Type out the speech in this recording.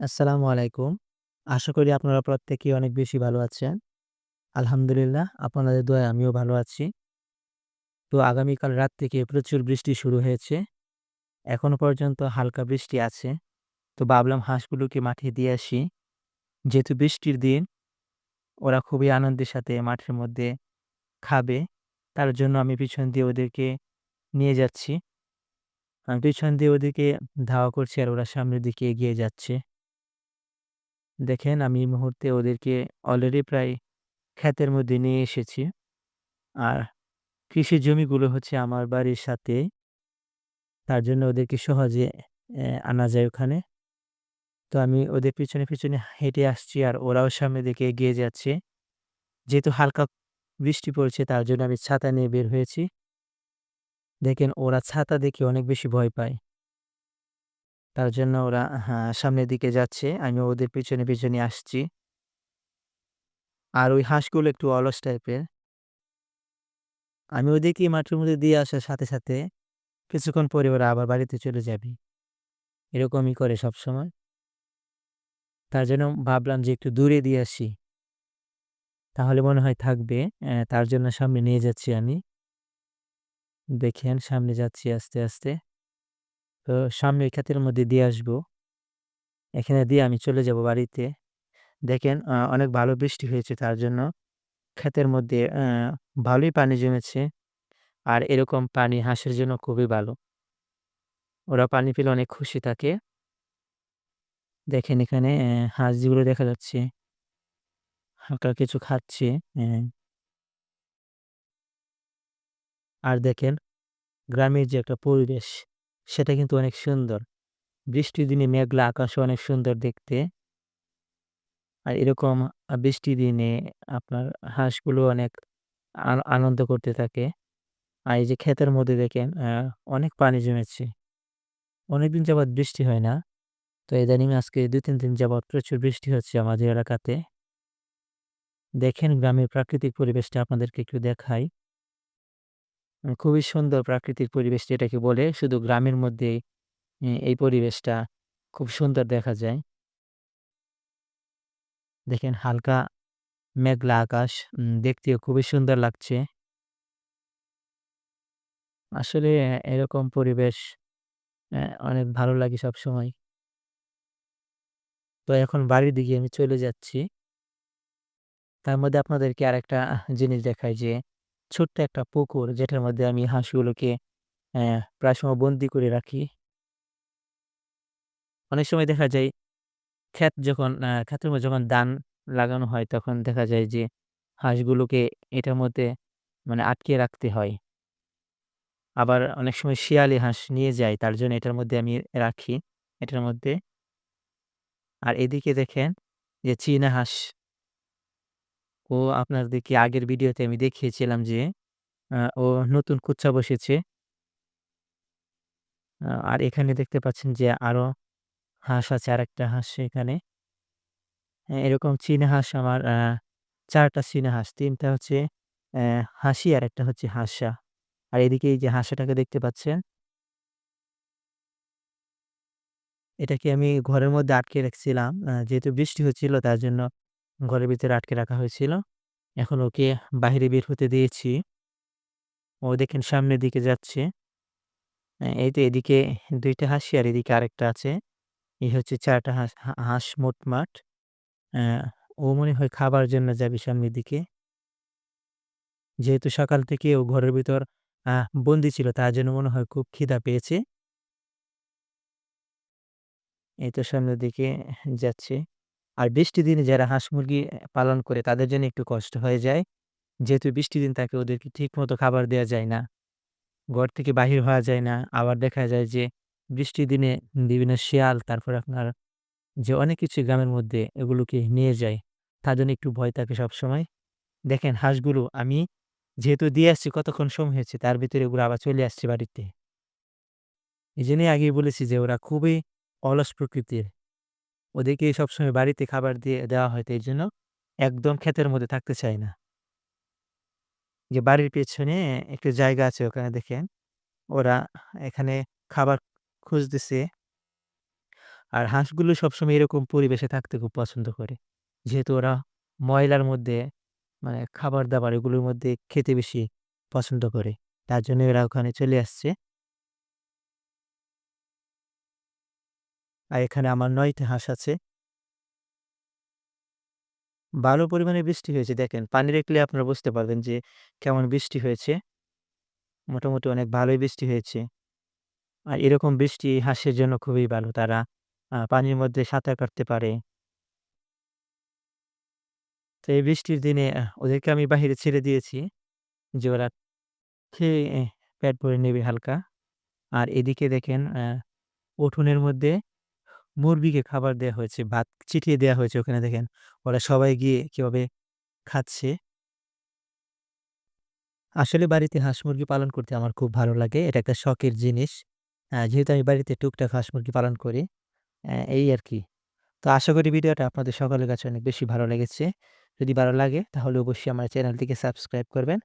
আসসালামু আলাইকুম। আশা করি আপনারা প্রত্যেকেই অনেক বেশি ভালো আছেন। আলহামদুলিল্লাহ আপনাদের দোয়ায় আমিও ভালো আছি। তো আগামীকাল রাত থেকে প্রচুর বৃষ্টি শুরু হয়েছে। এখনো পর্যন্ত হালকা বৃষ্টি আছে। তো ভাবলাম হাঁসগুলোকে মাঠে দিয়ে আসি। যেহেতু বৃষ্টির দিন, ওরা খুবই আনন্দের সাথে মাঠের মধ্যে খাবে। তার জন্য আমি পিছন দিয়ে ওদেরকে নিয়ে যাচ্ছি। আমি পিছন দিয়ে ওদেরকে ধাওয়া করছি আর ওরা সামনের দিকে এগিয়ে যাচ্ছে। দেখেন আমি এই মুহূর্তে ওদেরকে অলরেডি প্রায় ক্ষেতের মধ্যে নিয়ে এসেছি। আর কৃষি জমিগুলো হচ্ছে আমার বাড়ির সাথে। তার জন্য ওদেরকে সহজে আনা যায় ওখানে। তো আমি ওদের পিছনে হেঁটে আসছি আর ওরাও সামনের দিকে এগিয়ে যাচ্ছে। যেহেতু হালকা বৃষ্টি পড়ছে তার জন্য আমি ছাতা নিয়ে বের হয়েছি। দেখেন ওরা ছাতা দেখে অনেক বেশি ভয় পায়। তার জন্য ওরা সামনের দিকে যাচ্ছে। আমি ওদের পিছনে আসছি। আর ওই হাঁসগুলো একটু অলস টাইপের। আমি ওদেরকে মাঠের মধ্যে দিয়ে আসার সাথে কিছুক্ষণ পরে ওরা আবার বাড়িতে চলে যাবে। এরকমই করে সবসময়। তার জন্য ভাবলাম যে একটু দূরে দিয়ে আসি। তাহলে মনে হয় থাকবে। তার জন্য সামনে নিয়ে যাচ্ছি আমি। দেখেন সামনে যাচ্ছি আস্তে। তো সামনে ওই ক্ষেতের মধ্যে দিয়ে আসবো। এখানে দিয়ে আমি চলে যাবো বাড়িতে। দেখেন অনেক ভালো বৃষ্টি হয়েছে তার জন্য ক্ষেতের মধ্যে ভালোই পানি জমেছে। আর এরকম পানি হাঁসের জন্য খুবই ভালো। ওরা পানি পেলে অনেক খুশি থাকে। দেখেন এখানে হাঁস যেগুলো দেখা যাচ্ছে হালকা কিছু খাচ্ছে। অ্যা আর দেখেন গ্রামের যে একটা পরিবেশ সেটা কিন্তু অনেক সুন্দর। বৃষ্টির দিনে মেঘলা আকাশও অনেক সুন্দর দেখতে। আর এরকম বৃষ্টির দিনে আপনার হাঁসগুলো অনেক আনন্দ করতে থাকে। আর এই যে ক্ষেতের মধ্যে দেখেন অনেক পানি জমেছে। অনেকদিন যাবৎ বৃষ্টি হয় না। তো ইদানিং আজকে ২-৩ দিন যাবৎ প্রচুর বৃষ্টি হচ্ছে আমাদের এলাকাতে। দেখেন গ্রামের প্রাকৃতিক পরিবেশটা আপনাদেরকে একটু দেখাই। খুবই সুন্দর প্রাকৃতিক পরিবেশ যেটাকে বলে শুধু গ্রামের মধ্যেই এই পরিবেশটা খুব সুন্দর দেখা যায়। দেখেন হালকা মেঘলা আকাশ দেখতেও খুবই সুন্দর লাগছে। আসলে এরকম পরিবেশ অনেক ভালো লাগে সবসময়। তো এখন বাড়ির দিকে আমি চলে যাচ্ছি। তার মধ্যে আপনাদেরকে আরেকটা জিনিস দেখাই যে ছোট্ট একটা পুকুর যেটার মধ্যে আমি হাঁসগুলোকে প্রায় সময় বন্দি করে রাখি। অনেক সময় দেখা যায় ক্ষেতের মধ্যে যখন ধান লাগানো হয় তখন দেখা যায় যে হাঁসগুলোকে এটার মধ্যে মানে আটকিয়ে রাখতে হয়। আবার অনেক সময় শিয়ালি হাঁস নিয়ে যায় তার জন্য এটার মধ্যে আমি রাখি এটার মধ্যে। আর এদিকে দেখেন যে চীনা হাঁস আপনাদেরকে আগের ভিডিওতে আমি দেখিয়েছিলাম যে ও নতুন কুচ্চা বসেছে। আর এখানে দেখতে পাচ্ছেন যে আরো হাঁস আছে আরেকটা হাঁস এখানে। এরকম চীনা হাঁস আমার ৪ টা চীনা হাঁস। ৩ টা হচ্ছে অ্যা হাসি আর একটা হচ্ছে হাসা। আর এদিকে এই যে হাসাটাকে দেখতে পাচ্ছেন, এটাকে আমি ঘরের মধ্যে আটকে রাখছিলাম। যেহেতু বৃষ্টি হচ্ছিল তার জন্য ঘরের ভিতরে আটকে রাখা হয়েছিল। এখন ওকে বাহিরে বের হতে দিয়েছি। ও দেখেন সামনের দিকে যাচ্ছে। এই তো এদিকে ২ টা হাসি আর এদিকে আরেকটা আছে। এই হচ্ছে ৪ টা হাঁস মোটমাট। অ্যা ও মনে হয় খাবার জন্য যাবে সামনের দিকে। যেহেতু সকাল থেকে ও ঘরের ভিতর বন্দি ছিল তার জন্য মনে হয় খুব খিদা পেয়েছে। এই তো সামনের দিকে যাচ্ছে। আর বৃষ্টির দিনে যারা হাঁস-মুরগি পালন করে তাদের জন্য একটু কষ্ট হয়ে যায়। যেহেতু বৃষ্টির দিন থাকে ওদেরকে ঠিকমতো খাবার দেয়া যায় না। ঘর থেকে বাহির হওয়া যায় না। আবার দেখা যায় যে বৃষ্টির দিনে বিভিন্ন শেয়াল তারপরে আপনার যে অনেক কিছু গ্রামের মধ্যে এগুলোকে নিয়ে যায়। তার জন্য একটু ভয় থাকে সবসময়। দেখেন হাঁসগুলো আমি যেহেতু দিয়ে আসছি কতক্ষণ সময় হয়েছে তার ভিতরে ওগুলো আবার চলে আসছে বাড়িতে। এজন্যই আগেই বলেছি যে ওরা খুবই অলস প্রকৃতির। ওদেরকে সবসময় বাড়িতে খাবার দেওয়া হয় তো এইজন্য একদম ক্ষেতের মধ্যে থাকতে চায় না। যে বাড়ির পেছনে একটু জায়গা আছে ওখানে দেখেন ওরা এখানে খাবার খুঁজতেছে। আর হাঁসগুলো সবসময় এরকম পরিবেশে থাকতে খুব পছন্দ করে। যেহেতু ওরা ময়লার মধ্যে মানে খাবার-দাবার এগুলোর মধ্যে খেতে বেশি পছন্দ করে। তার জন্য এরা ওখানে চলে আসছে। আর এখানে আমার ৯ টা হাঁস আছে। ভালো পরিমাণে বৃষ্টি হয়েছে দেখেন। পানি দেখলে আপনারা বুঝতে পারবেন যে কেমন বৃষ্টি হয়েছে। মোটামুটি অনেক ভালোই বৃষ্টি হয়েছে। আর এরকম বৃষ্টি হাঁসের জন্য খুবই ভালো। তারা পানির মধ্যে সাঁতার কাটতে পারে। তো এই বৃষ্টির দিনে ওদেরকে আমি বাহিরে ছেড়ে দিয়েছি যে ওরা খেয়ে পেট ভরে নেবে হালকা। আর এদিকে দেখেন উঠোনের মধ্যে মুরগিকে খাবার দেয়া হয়েছে। ভাত ছিটিয়ে দেয়া হয়েছে ওখানে দেখেন। ওরা সবাই গিয়ে কিভাবে খাচ্ছে। আসলে বাড়িতে হাঁস-মুরগি পালন করতে আমার খুব ভালো লাগে। এটা একটা শখের জিনিস। যেহেতু আমি বাড়িতে টুকটাক হাঁস-মুরগি পালন করি। এই আরকি। তো আশা করি ভিডিওটা আপনাদের সকলের কাছে অনেক বেশি ভালো লেগেছে। যদি ভালো লাগে তাহলে অবশ্যই আমার চ্যানেলটিকে সাবস্ক্রাইব করবেন।